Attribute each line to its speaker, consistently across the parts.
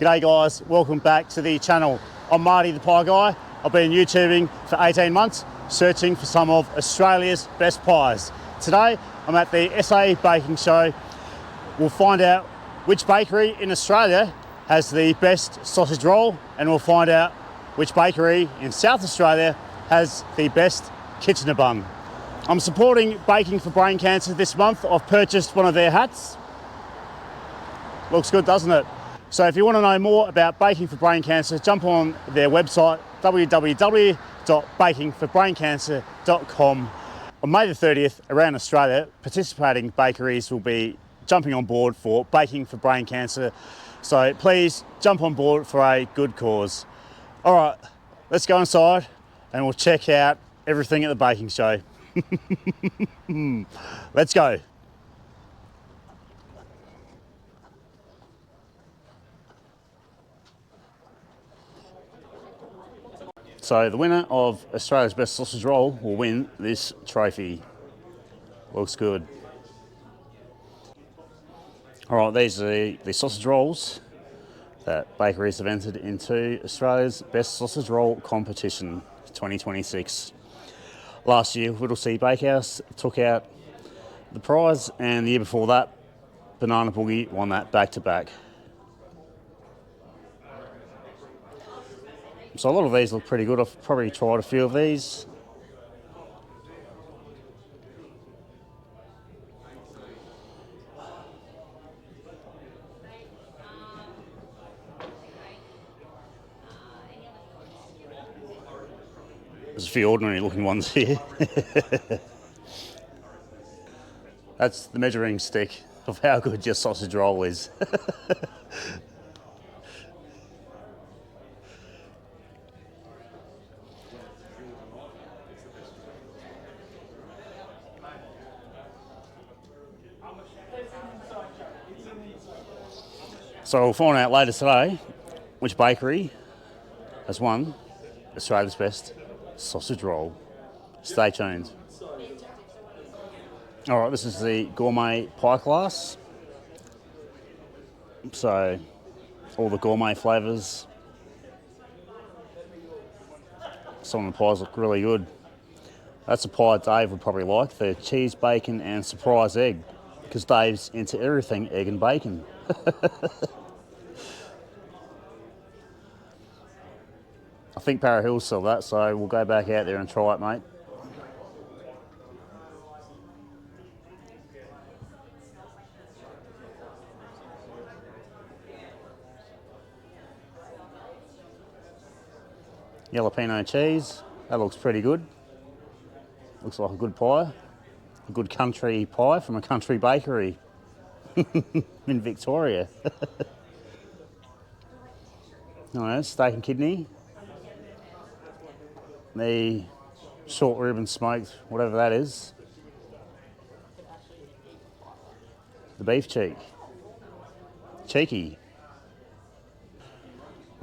Speaker 1: G'day guys, welcome back to the channel. I'm Marty the Pie Guy. I've been YouTubing for 18 months, searching for some of Australia's best pies. Today, I'm at the SA Baking Show. We'll find out which bakery in Australia has the best sausage roll, and we'll find out which bakery in South Australia has the best Kitchener bun. I'm supporting Baking for Brain Cancer this month. I've purchased one of their hats. Looks good, doesn't it? So if you want to know more about Baking for Brain Cancer, jump on their website, www.bakingforbraincancer.com. On May the 30th, around Australia, participating bakeries will be jumping on board for Baking for Brain Cancer. So please jump on board for a good cause. All right, let's go inside and we'll check out everything at the baking show. Let's go. So the winner of Australia's best sausage roll will win this trophy. Looks good. All right, these are the sausage rolls that bakeries have entered into Australia's best sausage roll competition 2026. Last year, Whittlesea Bakehouse took out the prize, and the year before that, Banana Boogie won that back-to-back. So a lot of these look pretty good. I've probably tried a few of these. There's a few ordinary looking ones here. That's the measuring stick of how good your sausage roll is. So we'll find out later today which bakery has won Australia's best sausage roll. Stay tuned. All right, this is the gourmet pie class. So all the gourmet flavours. Some of the pies look really good. That's a pie Dave would probably like, the cheese, bacon and surprise egg, because Dave's into everything egg and bacon. I think Para Hills sell that, so we'll go back out there and try it, mate. Jalapeno cheese, that looks pretty good. Looks like a good pie. A good country pie from a country bakery in Victoria. Alright, steak and kidney. The short rib and smoked, whatever that is. The beef cheek. Cheeky.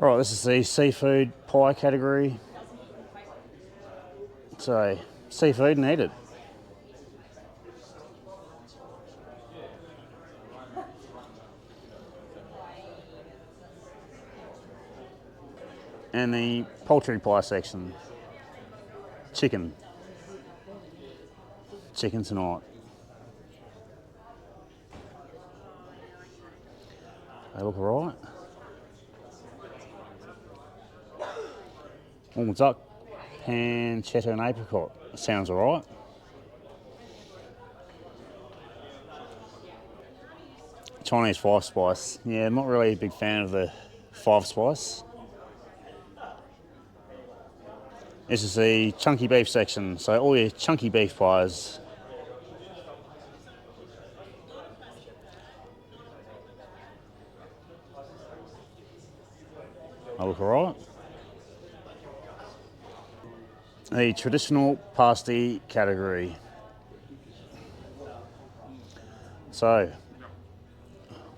Speaker 1: All right, this is the seafood pie category. So, seafood and eat it. And the poultry pie section. Chicken. Chicken tonight. They look alright. Warm duck, pancetta and apricot. Sounds alright. Chinese 5-spice. Yeah, I'm not really a big fan of the 5-spice. This is the chunky beef section, so all your chunky beef pies. They look alright. The traditional pasty category. So,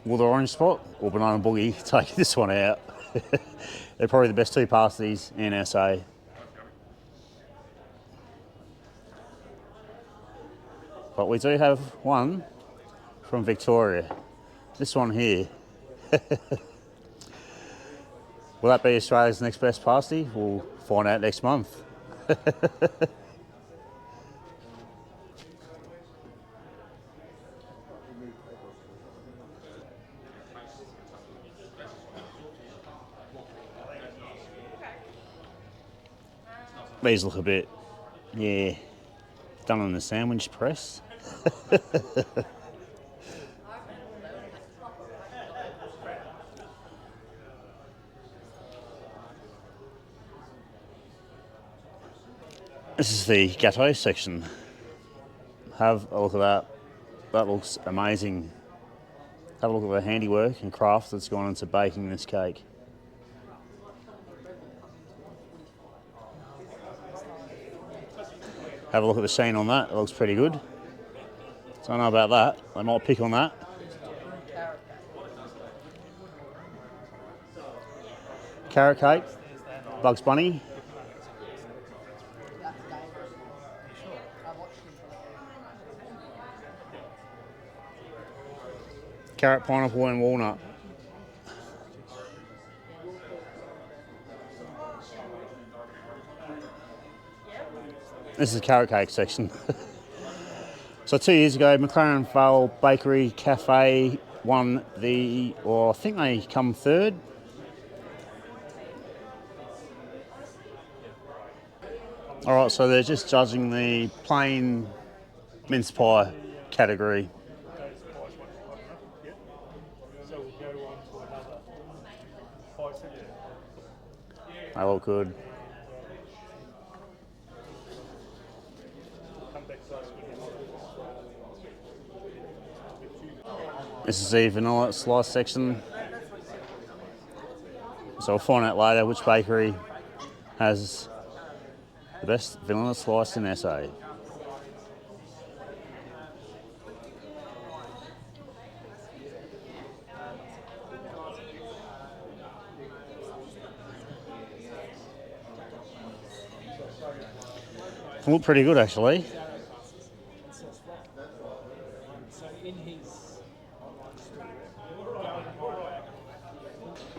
Speaker 1: will the orange spot or banana boogie take this one out? They're probably the best two pasties in SA. But we do have one from Victoria. This one here. Will that be Australia's next best pasty? We'll find out next month. These look a bit, yeah, done in the sandwich press. This is the Gateau section. Have a look at that. That looks amazing. Have a look at the handiwork and craft that's gone into baking this cake. Have a look at the sheen on that. It looks pretty good. Don't know about that. I might pick on that. Carrot cake, Bugs Bunny. Carrot, pineapple and walnut. This is the carrot cake section. So 2 years ago, McLaren Vale Bakery Cafe won the, or I think they come third. All right, so they're just judging the plain mince pie category. They look good. This is the vanilla slice section. So we'll find out later which bakery has the best vanilla slice in SA. They look pretty good actually.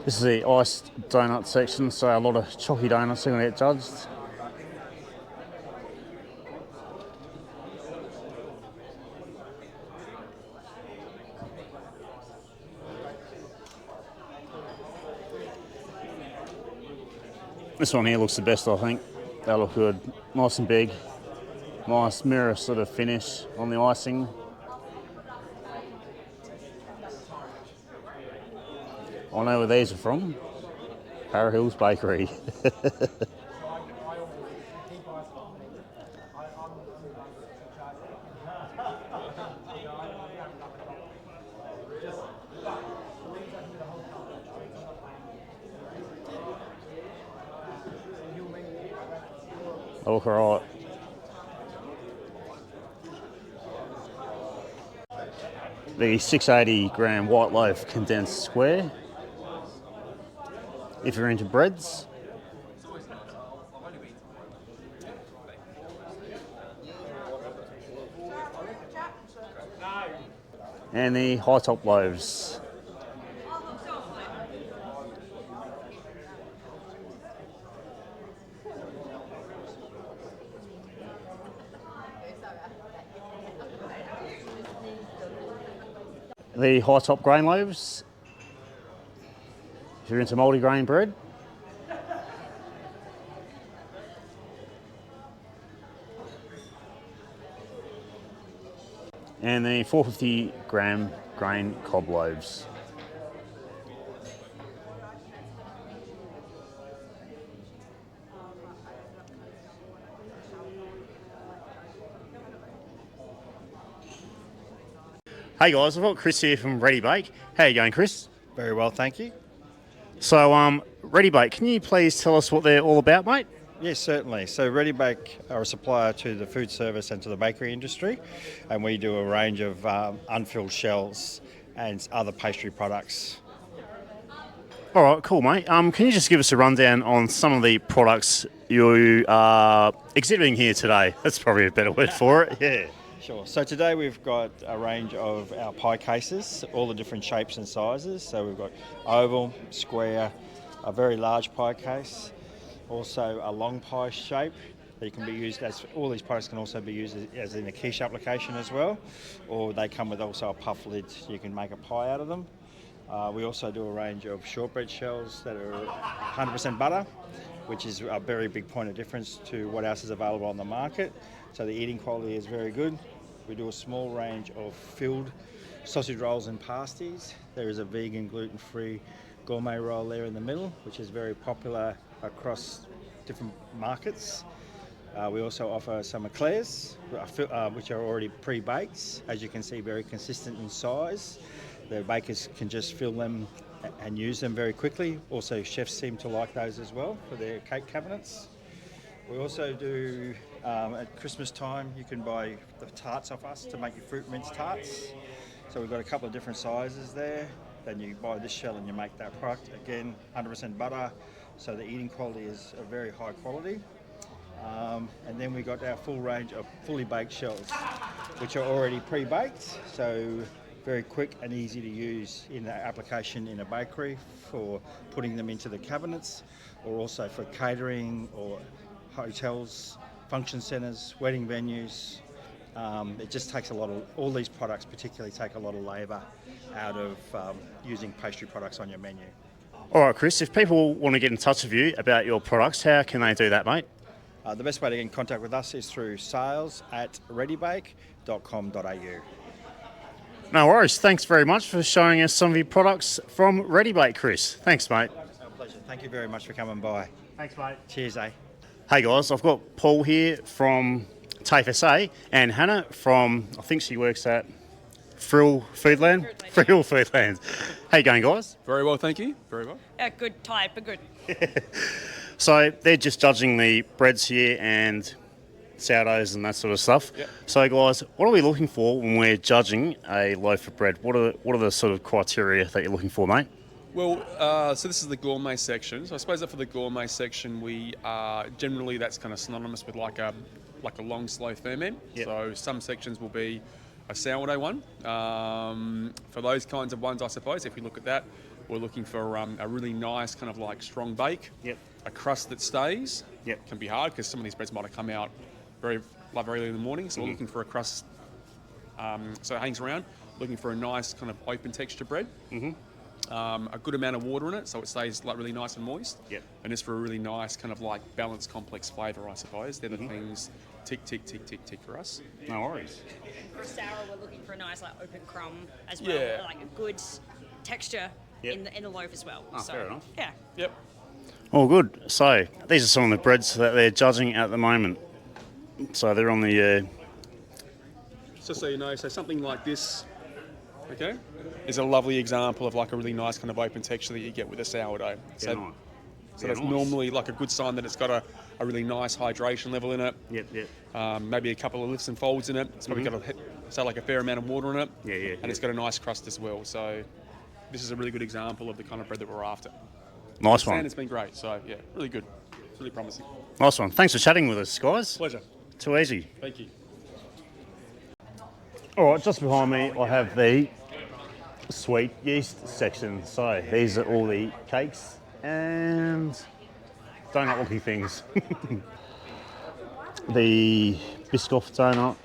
Speaker 1: This is the iced donut section, so a lot of chalky donuts are going to get judged. This one here looks the best, I think. They look good, nice and big. Nice mirror sort of finish on the icing. I know where these are from. Para Hills Bakery. They look alright. The 680 gram white loaf condensed square. If you're into breads. And the high top loaves. The high top grain loaves. If you're into multi-grain bread. And the 450 gram grain cob loaves. Hey guys, I've got Chris here from Ready Bake. How you going, Chris?
Speaker 2: Very well, thank you.
Speaker 1: So, Ready Bake, can you please tell us what they're all about, mate?
Speaker 2: Yes, certainly. So Ready Bake are a supplier to the food service and to the bakery industry, and we do a range of unfilled shells and other pastry products.
Speaker 1: All right, cool, mate. Can you just give us a rundown on some of the products you are exhibiting here today? That's probably a better word for it. Yeah.
Speaker 2: Sure. So today we've got a range of our pie cases, all the different shapes and sizes. So we've got oval, square, a very large pie case, also a long pie shape that can be used as, all these products can also be used as in a quiche application as well, or they come with also a puff lid so you can make a pie out of them. We also do a range of shortbread shells that are 100% butter, which is a very big point of difference to what else is available on the market. So the eating quality is very good. We do a small range of filled sausage rolls and pasties. There is a vegan, gluten-free gourmet roll there in the middle, which is very popular across different markets. We also offer some eclairs, which are already pre-baked. As you can see, very consistent in size. The bakers can just fill them and use them very quickly. Also, chefs seem to like those as well for their cake cabinets. We also do, at Christmas time, you can buy the tarts off us to make your fruit mince tarts. So we've got a couple of different sizes there. Then you buy this shell and you make that product. Again, 100% butter, so the eating quality is a very high quality. And then we got our full range of fully baked shells, which are already pre-baked, so very quick and easy to use in the application in a bakery for putting them into the cabinets, or also for catering or hotels, function centres, wedding venues. It just takes a lot of, all these products particularly take a lot of labour out of using pastry products on your menu.
Speaker 1: All right, Chris, if people want to get in touch with you about your products, how can they do that, mate?
Speaker 2: The best way to get in contact with us is through sales@readybake.com.au.
Speaker 1: No worries. Thanks very much for showing us some of your products from Ready Bake, Chris. Thanks, mate.
Speaker 2: Our pleasure. Thank you very much for coming by.
Speaker 1: Thanks, mate.
Speaker 2: Cheers, eh?
Speaker 1: Hey, guys, I've got Paul here from TAFE SA and Hannah from, I think she works at Frill Foodland. Frill Foodland. How you going, guys?
Speaker 3: Very well, thank you. Very well.
Speaker 4: Good, tired, but good.
Speaker 1: So they're just judging the breads here and sourdoughs and that sort of stuff.
Speaker 3: Yep.
Speaker 1: So, guys, what are we looking for when we're judging a loaf of bread? What are the sort of criteria that you're looking for, mate?
Speaker 3: Well, so this is the gourmet section. So I suppose that for the gourmet section, we generally that's kind of synonymous with like a long slow ferment.
Speaker 1: Yep.
Speaker 3: So some sections will be a sourdough one. For those kinds of ones, I suppose, if we look at that, we're looking for a really nice kind of like strong bake.
Speaker 1: Yep.
Speaker 3: A crust that stays.
Speaker 1: Yep.
Speaker 3: Can be hard because some of these breads might have come out very early in the morning. So we're looking for a crust so it hangs around. Looking for a nice kind of open texture bread. A good amount of water in it, so it stays like really nice and moist.
Speaker 1: Yep.
Speaker 3: And just for a really nice kind of like balanced, complex flavour, I suppose. They're the things tick for us.
Speaker 1: No worries.
Speaker 4: For sour, we're looking for a nice like open crumb as well,
Speaker 3: Yeah.
Speaker 4: like a good texture
Speaker 1: Yep.
Speaker 4: in the loaf as well.
Speaker 1: Oh, fair enough.
Speaker 4: Yeah.
Speaker 3: Yep.
Speaker 1: All good. So these are some of the breads that they're judging at the moment. So they're on the
Speaker 3: So you know, so something like this, okay, is a lovely example of like a really nice kind of open texture that you get with a sourdough. So that's
Speaker 1: nice.
Speaker 3: normally like a good sign that it's got a really nice hydration level in it.
Speaker 1: Yep.
Speaker 3: Maybe a couple of lifts and folds in it. It's probably got like a fair amount of water in it.
Speaker 1: Yeah.
Speaker 3: And it's got a nice crust as well. So this is a really good example of the kind of bread that we're after.
Speaker 1: Nice
Speaker 3: And
Speaker 1: one.
Speaker 3: it's been great. So yeah, really good. It's really promising.
Speaker 1: Nice one. Thanks for chatting with us, guys.
Speaker 3: Pleasure.
Speaker 1: Too easy.
Speaker 3: Thank you.
Speaker 1: All right, just behind me, I have the sweet yeast section. So these are all the cakes and donut-looking things. The Biscoff donut.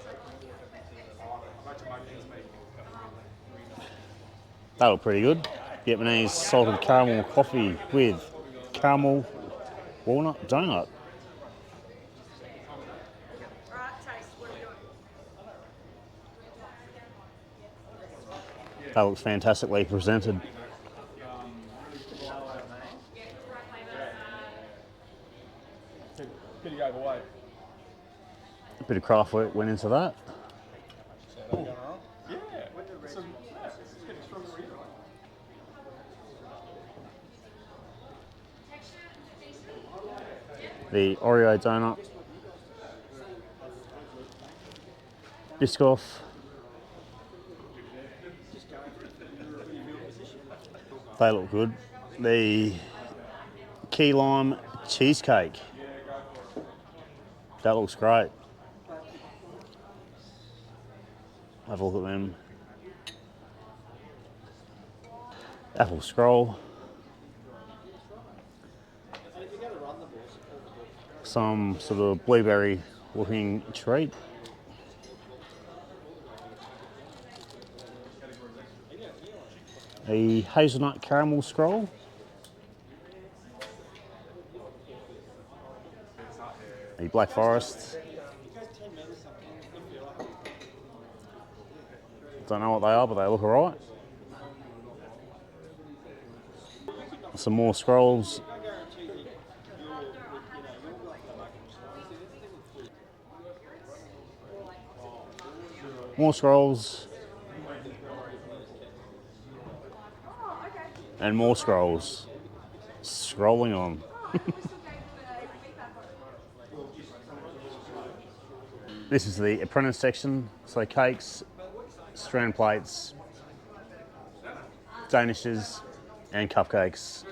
Speaker 1: They look pretty good. Vietnamese salted caramel coffee with caramel walnut donut. That looks fantastically presented. A bit of craft work went into that. The Oreo donut. Biscoff. They look good. The key lime cheesecake. That looks great. Have a look at them. Apple scroll. some sort of blueberry looking treat. A hazelnut caramel scroll. A black forest. Don't know what they are, but they look alright. Some more scrolls. More scrolls. And more scrolls. Scrolling on. This is the apprentice section. So cakes, strand plates, danishes, and cupcakes.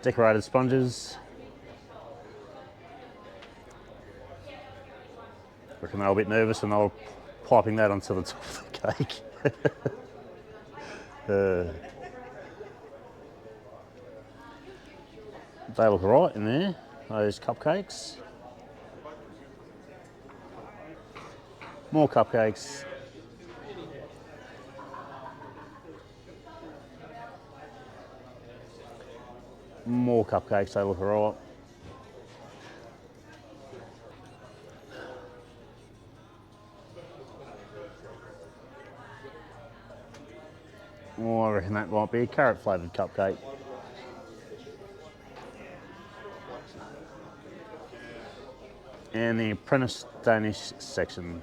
Speaker 1: Decorated sponges. Reckon they were a bit nervous and they were piping that onto the top of the cake. They look alright in there, those cupcakes. More cupcakes. More cupcakes, they look alright. Oh, I reckon that might be a carrot flavoured cupcake. And the apprentice Danish section.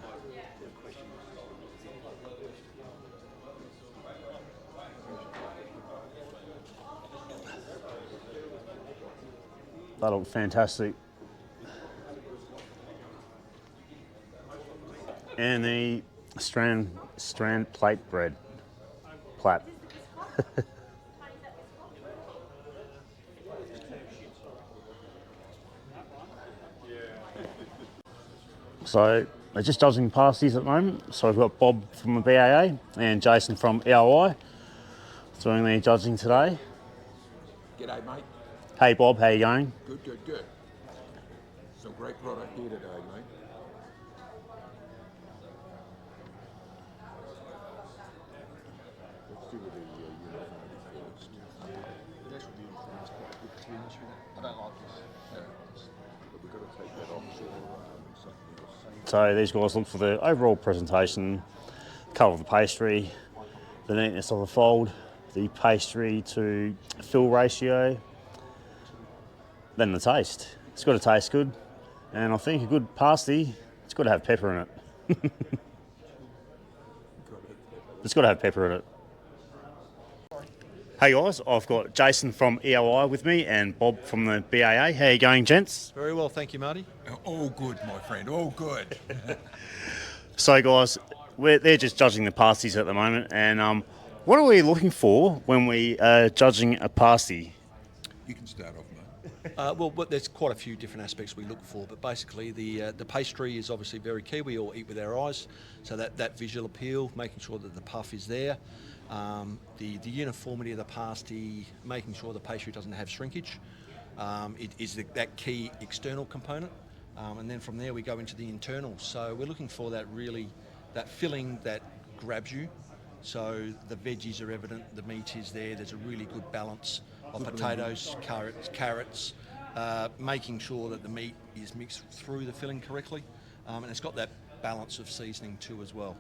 Speaker 1: That looks fantastic. And the strand plate bread. Plat. So they're just judging pasties at the moment. So we've got Bob from the BAA and Jason from EOI doing the judging today.
Speaker 5: G'day, mate.
Speaker 1: Hey Bob, how you going?
Speaker 5: Good, good, good. Some great product here today, mate. Let's do with the uniformity first.
Speaker 6: The actual uniform is quite good, to be honest with you. I don't like this.
Speaker 5: But we've got to take that off and something else.
Speaker 1: So these guys look for the overall presentation, colour of the pastry, the neatness of the fold, the pastry to fill ratio, then the taste. It's got to taste good, and I think a good pasty, it's got to have pepper in it. It's got to have pepper in it. Hey guys, I've got Jason from EOI with me and Bob from the BAA. How you going, gents?
Speaker 6: Very well, thank you, Marty.
Speaker 5: All good, my friend, all good.
Speaker 1: So guys, they're just judging the pasties at the moment, and what are we looking for when we are judging a pasty?
Speaker 5: You can start off, mate.
Speaker 6: Well, there's quite a few different aspects we look for, but basically the pastry is obviously very key. We all eat with our eyes, so that visual appeal, making sure that the puff is there. The uniformity of the pasty, making sure the pastry doesn't have shrinkage, it is that key external component, and then from there we go into the internal. So we're looking for that filling that grabs you. So the veggies are evident, the meat is there. There's a really good balance of potatoes, carrots, making sure that the meat is mixed through the filling correctly, and it's got that balance of seasoning too as well.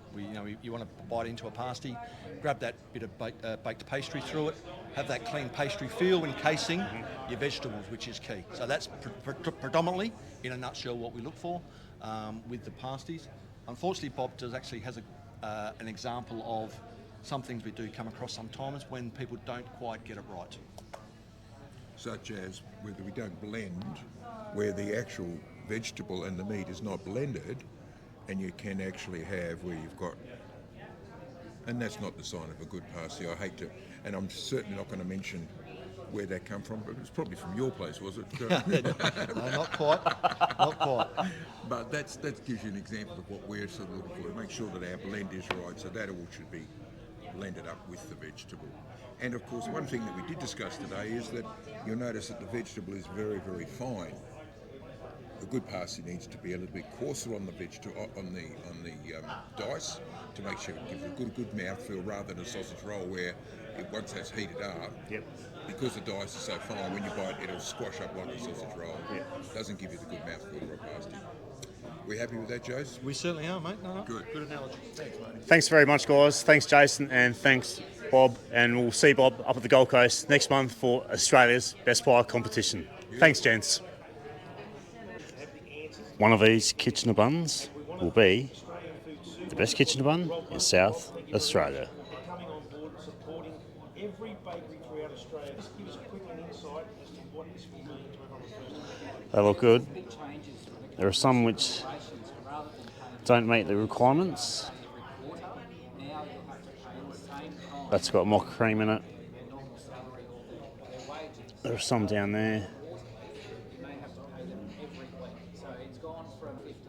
Speaker 6: You want to bite into a pasty, grab that bit of baked pastry through it, have that clean pastry feel encasing your vegetables, which is key. So that's predominantly, in a nutshell, what we look for with the pasties. Unfortunately, Bob has an example of some things we do come across sometimes when people don't quite get it right.
Speaker 5: Such as whether we don't blend, where the actual vegetable and the meat is not blended, and you can actually have where you've got, and that's not the sign of a good pasty. I hate to, and I'm certainly not going to mention where that come from, but it was probably from your place, was it?
Speaker 6: No, not quite. Not quite.
Speaker 5: But that gives you an example of what we're sort of looking for, to make sure that our blend is right, so that all should be blended up with the vegetable. And of course, one thing that we did discuss today is that you'll notice that the vegetable is very, very fine. A good pasty needs to be a little bit coarser on the vegetable, on the dice, to make sure it gives a good mouthfeel, rather than a sausage roll where once that's heated up, because the dice is so fine, when you bite it'll squash up like a sausage roll. Doesn't give you the good mouthfeel of a pasty. We happy with that, Jose?
Speaker 6: We certainly are, mate. No.
Speaker 5: Good.
Speaker 6: Good analogy. Thanks, mate.
Speaker 1: Thanks very much, guys. Thanks, Jason, and thanks, Bob. And we'll see Bob up at the Gold Coast next month for Australia's Best Pie competition. Thanks, gents. One of these Kitchener buns will be the best Kitchener bun in South Australia.
Speaker 7: Coming on board and supporting every bakery throughout Australia. Just give us a quick insight as to what this will mean to everyone first.
Speaker 1: They look good. There are some which don't meet the requirements. That's got mock cream in it. There are some down there.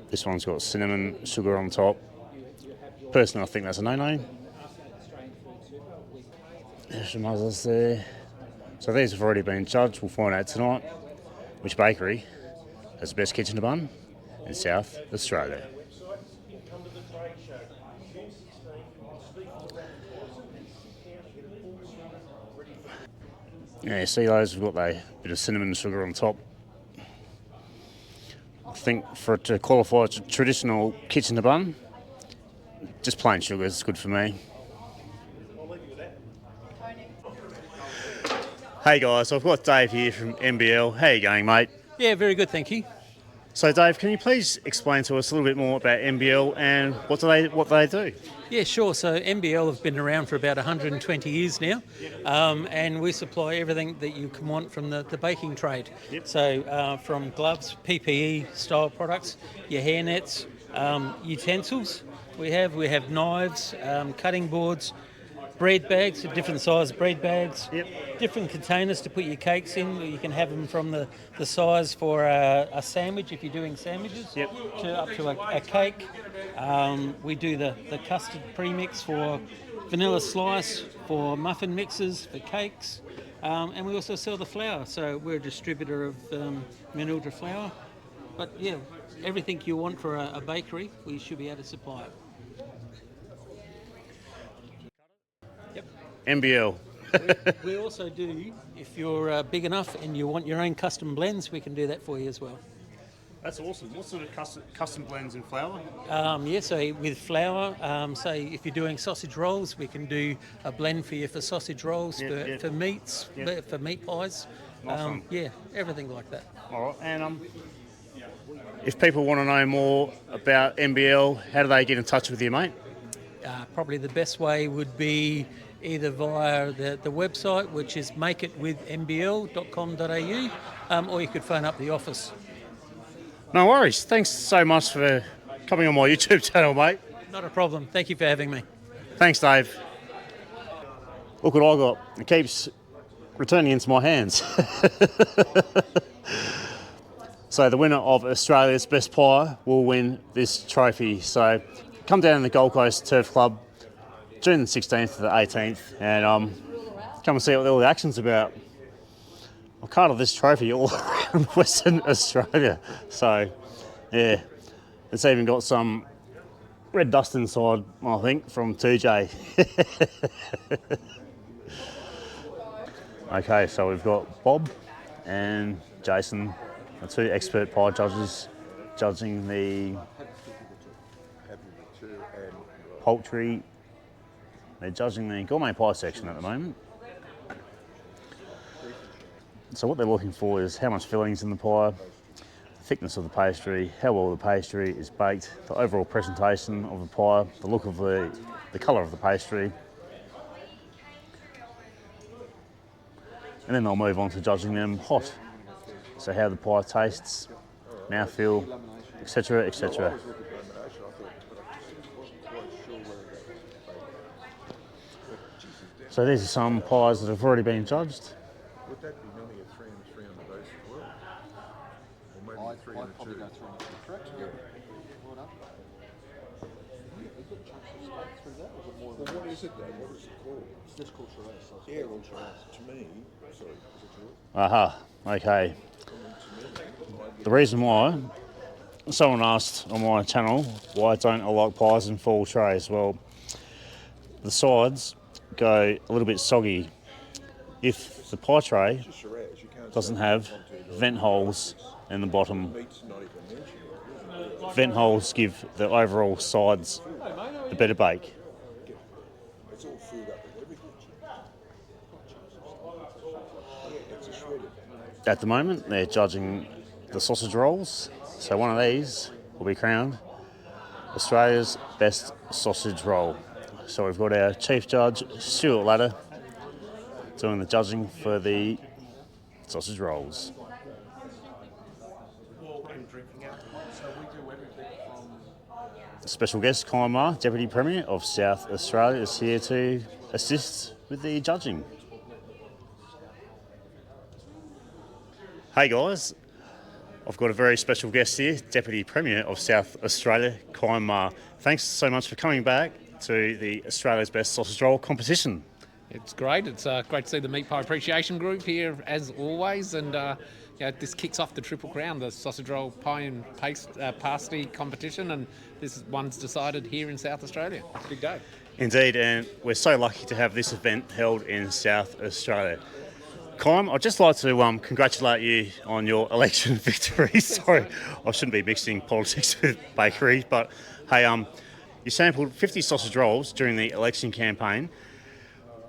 Speaker 1: This one's got cinnamon sugar on top. Personally, I think that's a no-no. There's some others there. So these have already been judged. We'll find out tonight which bakery has the best Kitchener bun in South Australia. Yeah, you see those, we've got a bit of cinnamon sugar on top. I think for it to qualify as a traditional Kitchener bun, just plain sugar is good for me. Hey guys, I've got Dave here from MBL. How you going, mate?
Speaker 8: Yeah, very good, thank you.
Speaker 1: So Dave, can you please explain to us a little bit more about MBL and what they do?
Speaker 8: Yeah, sure. So MBL have been around for about 120 years now, and we supply everything that you can want from the baking trade. So from gloves, PPE style products, your hair nets, utensils. We have knives, cutting boards, bread bags, different size bread bags, different containers to put your cakes in. You can have them from the size for a sandwich if you're doing sandwiches, to up to a cake. We do the custard premix for vanilla slice, for muffin mixes, for cakes, and we also sell the flour. So we're a distributor of Minildra flour. But yeah, everything you want for a bakery, we should be able to supply it.
Speaker 1: MBL.
Speaker 8: We also do, if you're big enough and you want your own custom blends, we can do that for you as well.
Speaker 1: That's awesome. What sort of custom blends in flour?
Speaker 8: So with flour, say if you're doing sausage rolls, we can do a blend for you for sausage rolls, for meats, for meat pies.
Speaker 1: Nice one.
Speaker 8: Yeah, everything like that.
Speaker 1: All right. And if people want to know more about MBL, how do they get in touch with you, mate?
Speaker 8: Probably the best way would be either via the website, which is makeitwithmbl.com.au, or you could phone up the office.
Speaker 1: No worries. Thanks so much for coming on my YouTube channel, mate.
Speaker 8: Not a problem. Thank you for having me.
Speaker 1: Thanks, Dave. Look what I got. It keeps returning into my hands. So the winner of Australia's Best Pie will win this trophy. So come down to the Gold Coast Turf Club, June the 16th to the 18th, and come and see what all the action's about. I've carted this trophy all around Western Australia. So, yeah, it's even got some red dust inside, I think, from 2J. Okay, so we've got Bob and Jason, the two expert pie judges, judging the poultry. They're judging the gourmet pie section at the moment. So what they're looking for is how much filling's in the pie, the thickness of the pastry, how well the pastry is baked, the overall presentation of the pie, the look of the colour of the pastry. And then they'll move on to judging them hot. So how the pie tastes, mouthfeel, etc., etc. So these are some pies that have already been judged.
Speaker 5: what is it though? What is it called?
Speaker 6: It's just called Shiraz sauce.
Speaker 5: Yeah, well, to me, sorry, is it yours?
Speaker 1: Aha, okay. The reason why, someone asked on my channel, why don't I like pies in full trays? Well, the sides go a little bit soggy. If the pie tray
Speaker 5: Just Shiraz, you can't
Speaker 1: doesn't
Speaker 5: say
Speaker 1: have
Speaker 5: content or
Speaker 1: vent holes in the bottom,
Speaker 5: meat's not even mentioned.
Speaker 1: vent holes give the overall sides a better bake.
Speaker 5: It's all filled up with everything. Yeah, it's a shredded.
Speaker 1: At the moment, they're judging the sausage rolls. So one of these will be crowned Australia's best sausage roll. So we've got our chief judge, Stuart Ladder, doing the judging for the sausage rolls. Special guest, Kymar, Deputy Premier of South Australia, is here to assist with the judging. Hey guys, I've got a very special guest here, Deputy Premier of South Australia, Kymar. Thanks so much for coming back to the Australia's Best Sausage Roll competition.
Speaker 9: It's great. It's great to see the Meat Pie Appreciation Group here as always, and this kicks off the Triple Crown, the sausage roll pie and pasty competition, and this one's decided here in South Australia. Big day.
Speaker 1: Indeed, and we're so lucky to have this event held in South Australia. Kym, I'd just like to congratulate you on your election victory. Sorry, I shouldn't be mixing politics with bakery, but hey, you sampled 50 sausage rolls during the election campaign.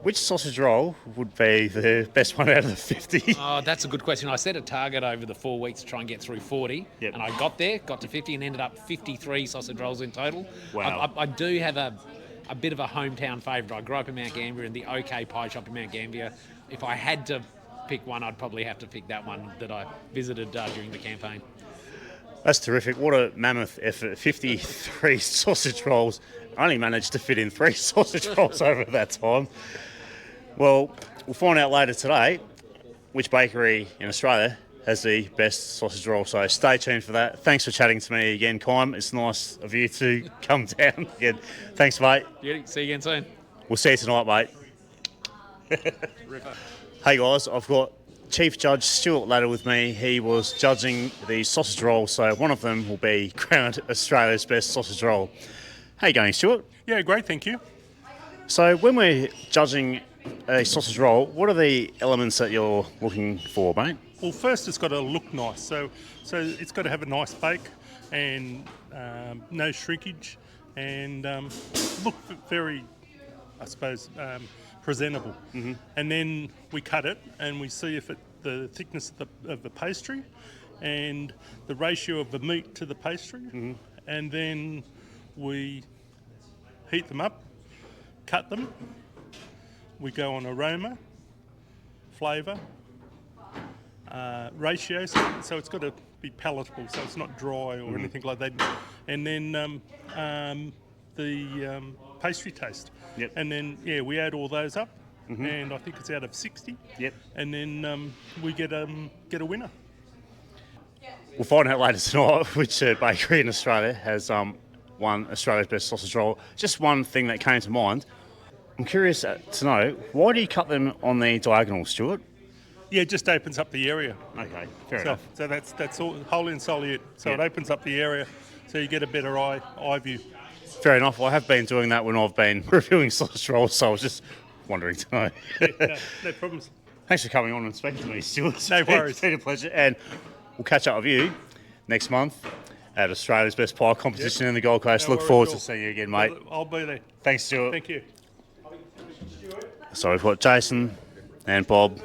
Speaker 1: Which sausage roll would be the best one out of the 50?
Speaker 9: Oh, that's a good question. I set a target over the 4 weeks to try and get through 40,
Speaker 1: Yep.
Speaker 9: and I got to 50 and ended up 53 sausage rolls in total.
Speaker 1: Wow.
Speaker 9: I do have a bit of a hometown favourite. I grew up in Mount Gambier in the OK Pie Shop in Mount Gambier. If I had to pick one, I'd probably have to pick that one that I visited during the campaign.
Speaker 1: That's terrific. What a mammoth effort. 53 sausage rolls. I only managed to fit in 3 sausage rolls over that time. Well, we'll find out later today which bakery in Australia has the best sausage roll, so stay tuned for that. Thanks for chatting to me again, Kym. It's nice of you to come down again. Thanks, mate.
Speaker 9: Beauty. See you again soon.
Speaker 1: We'll see you tonight, mate. Hey guys, I've got Chief Judge Stuart Ladder with me. He was judging the sausage roll, so one of them will be crowned Australia's best sausage roll. How you going, Stuart?
Speaker 10: Yeah, great, thank you.
Speaker 1: So when we're judging a sausage roll, what are the elements that you're looking for, mate?
Speaker 10: Well, first it's got to look nice, so it's got to have a nice bake and no shrinkage and look very, I suppose, presentable. Mm-hmm. And then we cut it and we see if the thickness of the pastry and the ratio of the meat to the pastry, mm-hmm. and then we heat them up, cut them. We go on aroma, flavour, ratio, so it's got to be palatable, so it's not dry or anything like that. And then the pastry taste.
Speaker 1: Yep.
Speaker 10: And then, we add all those up, and I think it's out of 60.
Speaker 1: Yep.
Speaker 10: And then we get a winner.
Speaker 1: We'll find out later tonight which bakery in Australia has won Australia's best sausage roll. Just one thing that came to mind. I'm curious to know, why do you cut them on the diagonal, Stuart?
Speaker 10: Yeah, it just opens up the area.
Speaker 1: Okay, fair enough.
Speaker 10: So that's all, wholly and solely it. So
Speaker 1: Yep.
Speaker 10: it opens up the area, so you get a better eye view.
Speaker 1: Fair enough. I have been doing that when I've been reviewing sausage rolls, so I was just wondering to know.
Speaker 10: No problems.
Speaker 1: Thanks for coming on and speaking to me, Stuart.
Speaker 10: No worries.
Speaker 1: It's been a pleasure. And we'll catch up with you next month at Australia's Best Pie competition in the Gold Coast.
Speaker 10: No
Speaker 1: Look
Speaker 10: worries
Speaker 1: forward
Speaker 10: at
Speaker 1: to
Speaker 10: all.
Speaker 1: seeing you again, mate.
Speaker 10: I'll be there.
Speaker 1: Thanks, Stuart.
Speaker 10: Thank you.
Speaker 1: So we've got Jason and Bob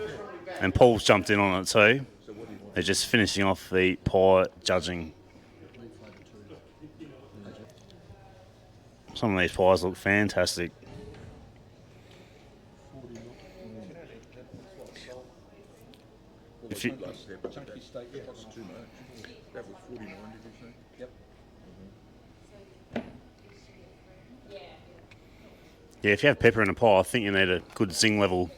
Speaker 1: and Paul's jumped in on it too. They're just finishing off the pie judging. Some of these pies look fantastic. If you,
Speaker 5: That's too much. That was 49, did you say? Yep.
Speaker 1: yeah, if you have pepper in a pie, I think you need a good zing level.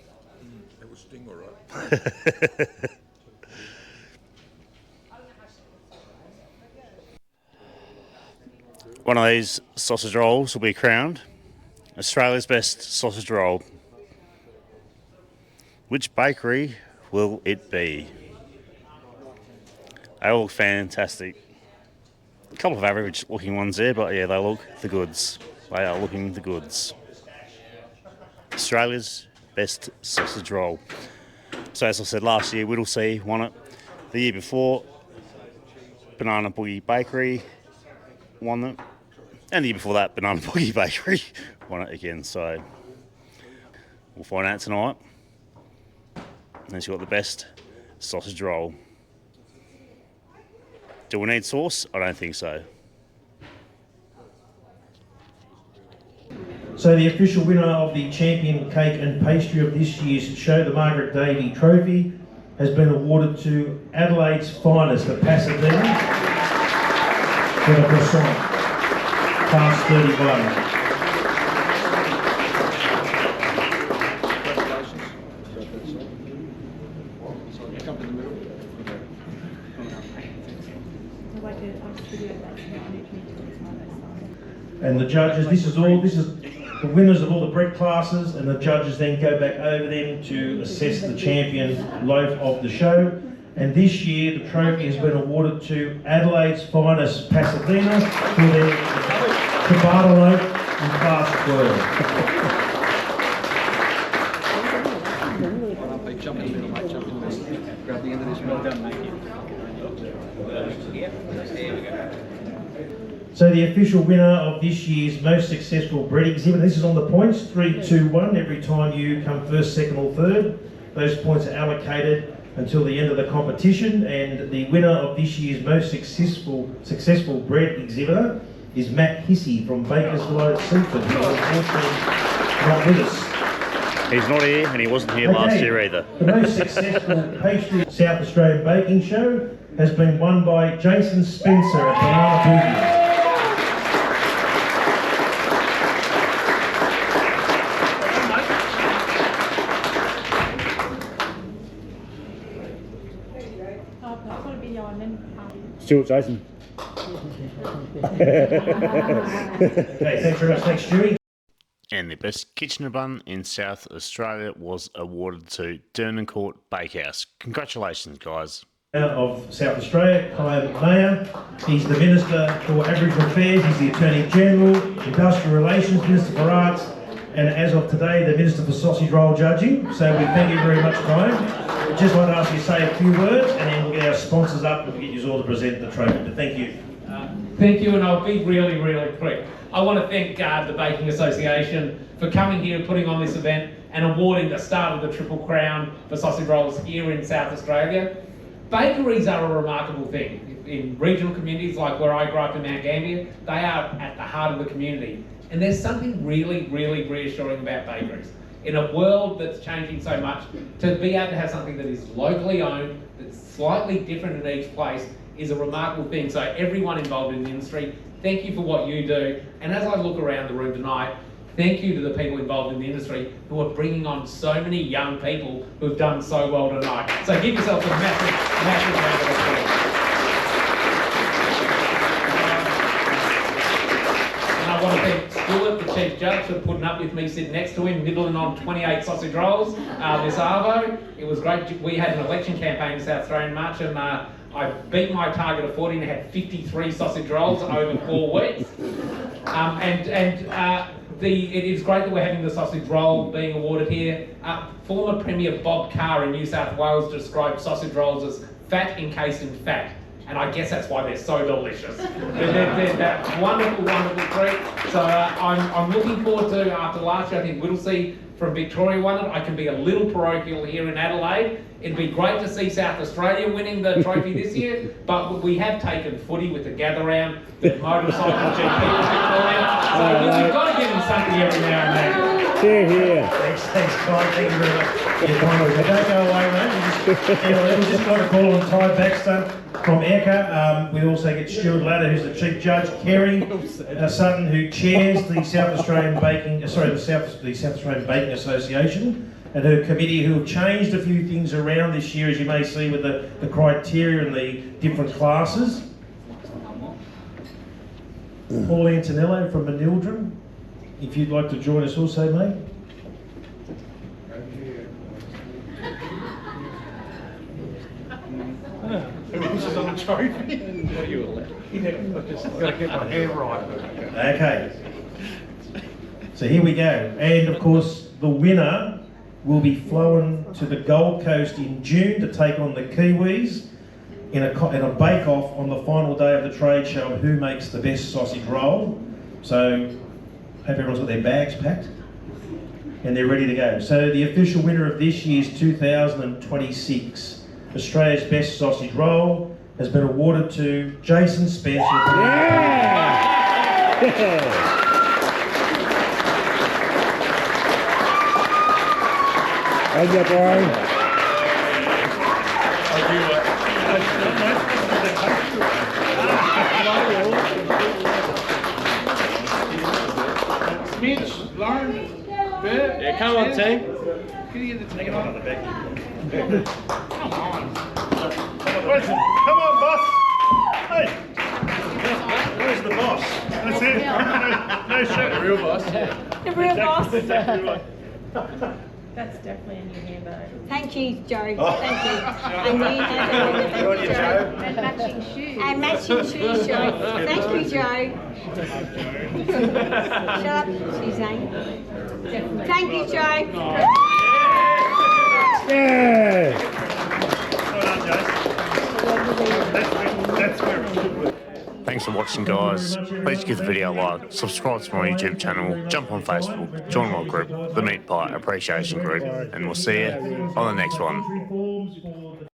Speaker 5: That was sting, all right.
Speaker 1: One of these sausage rolls will be crowned Australia's best sausage roll. Which bakery will it be? They all look fantastic. A couple of average looking ones there, but yeah, they look the goods. They are looking the goods. Australia's best sausage roll. So as I said, last year Whittlesea won it. The year before, Banana Boogie Bakery won it. And the year before that, Banana Boogie Bakery won it again. So we'll find out tonight. And she's got the best sausage roll. Do we need sauce? I don't think so.
Speaker 7: So the official winner of the champion cake and pastry of this year's show, the Margaret Davey Trophy, has been awarded to Adelaide's finest, the Pasadena, for the croissant, class 31. And the judges, this is the winners of all the bread classes, and the judges then go back over them to assess the champion loaf of the show. And this year the trophy has been awarded to Adelaide's finest Pasadena for their ciabatta loaf in class 12.
Speaker 6: Jump in the middle, mate, jump in the middle. Grab the end of this. Well done, mate. There we go.
Speaker 7: So the official winner of this year's most successful bread exhibit, this is on the points, 3, 2, 1, every time you come first, second or third. Those points are allocated until the end of the competition, and the winner of this year's most successful bread exhibitor is Matt Hissey from Bakersfield at Seaford, who is unfortunately not with us.
Speaker 1: He's not here, and he wasn't here last year either.
Speaker 7: The most successful pastry South Australian baking show has been won by Jason Spencer at Banana Boogie.
Speaker 1: Stuart Jason.
Speaker 7: Okay, thanks very much. Thanks, Stewie.
Speaker 1: And the best kitchener bun in South Australia was awarded to Dernancourt Bakehouse. Congratulations, guys.
Speaker 7: Of South Australia, Kyle Mayer. He's the Minister for Aboriginal Affairs, he's the Attorney General, Industrial Relations, Minister for Arts, and as of today, the Minister for Sausage Roll Judging. So we thank you very much, Kyle. I'd just like to ask you to say a few words, and then we'll get our sponsors up and we'll get you all to present the trophy. But thank you.
Speaker 11: Thank you, and I'll be really, really quick. I want to thank the Baking Association for coming here, putting on this event, and awarding the start of the Triple Crown for sausage rolls here in South Australia. Bakeries are a remarkable thing. In regional communities like where I grew up in Mount Gambier, they are at the heart of the community. And there's something really, really reassuring about bakeries. In a world that's changing so much, to be able to have something that is locally owned, that's slightly different in each place, is a remarkable thing. So everyone involved in the industry, thank you for what you do. And as I look around the room tonight, thank you to the people involved in the industry who are bringing on so many young people who've done so well tonight. So give yourself a massive, massive round of applause. And I want to thank Stuart, the Chief Judge, for putting up with me sitting next to him, nibbling on 28 sausage rolls this Arvo. It was great. We had an election campaign in South Australia in March, and I beat my target of 40 and had 53 sausage rolls over 4 weeks. It is great that we're having the sausage roll being awarded here. Former Premier Bob Carr in New South Wales described sausage rolls as fat encased in fat. And I guess that's why they're so delicious. They're that wonderful, wonderful treat. So I'm looking forward to, after last year, I think Whittlesea from Victoria won it. I can be a little parochial here in Adelaide. It'd be great to see South Australia winning the trophy this year, but we have taken footy with the gather round, the motorcycle GP in Victoria. So we've got to give them something every now and then.
Speaker 1: Here, here.
Speaker 7: Thanks, Clive. Thank you very much. Don't go away, mate. We've just got a call on Ty Baxter from Eka. We also get Stuart Ladder, who's the Chief Judge, Kerry Sutton, who chairs the South Australian Baking Association, and her committee, who have changed a few things around this year, as you may see, with the criteria and the different classes. Paul Antonello from Manildrum. if you'd like to join us also, mate.
Speaker 12: This is on a trophy. I've just got to get my hair right.
Speaker 7: Okay. So here we go. And of course, the winner will be flown to the Gold Coast in June to take on the Kiwis in a bake-off on the final day of the trade show of who makes the best sausage roll. So, hope everyone's got their bags packed and they're ready to go. So the official winner of this year's 2026 Australia's Best Sausage Roll has been awarded to Jason Spencer.
Speaker 12: How's that, Brian? Mitch, Lauren, Bert.
Speaker 13: Yeah, come on, team.
Speaker 12: Can you get the team on? Come on.
Speaker 10: Come on, boss. Hey. Where's the boss? That's it. No shit.
Speaker 12: The real boss.
Speaker 4: The real boss.
Speaker 10: Exactly right.
Speaker 4: That's definitely a new handbag. Thank you, Joe.
Speaker 10: Oh.
Speaker 4: Thank you. I knew you had to.
Speaker 10: Good on you, Joe.
Speaker 4: And matching shoes. And matching shoes, Joe. Thank you, Joe. Shut up, Suzanne. Definitely. Thank you, Joe.
Speaker 12: Yeah.
Speaker 10: That's where it should be.
Speaker 1: Thanks for watching, guys. Please give the video a like, subscribe to my YouTube channel, jump on Facebook, join my group, the Meat Pie Appreciation Group, and we'll see you on the next one.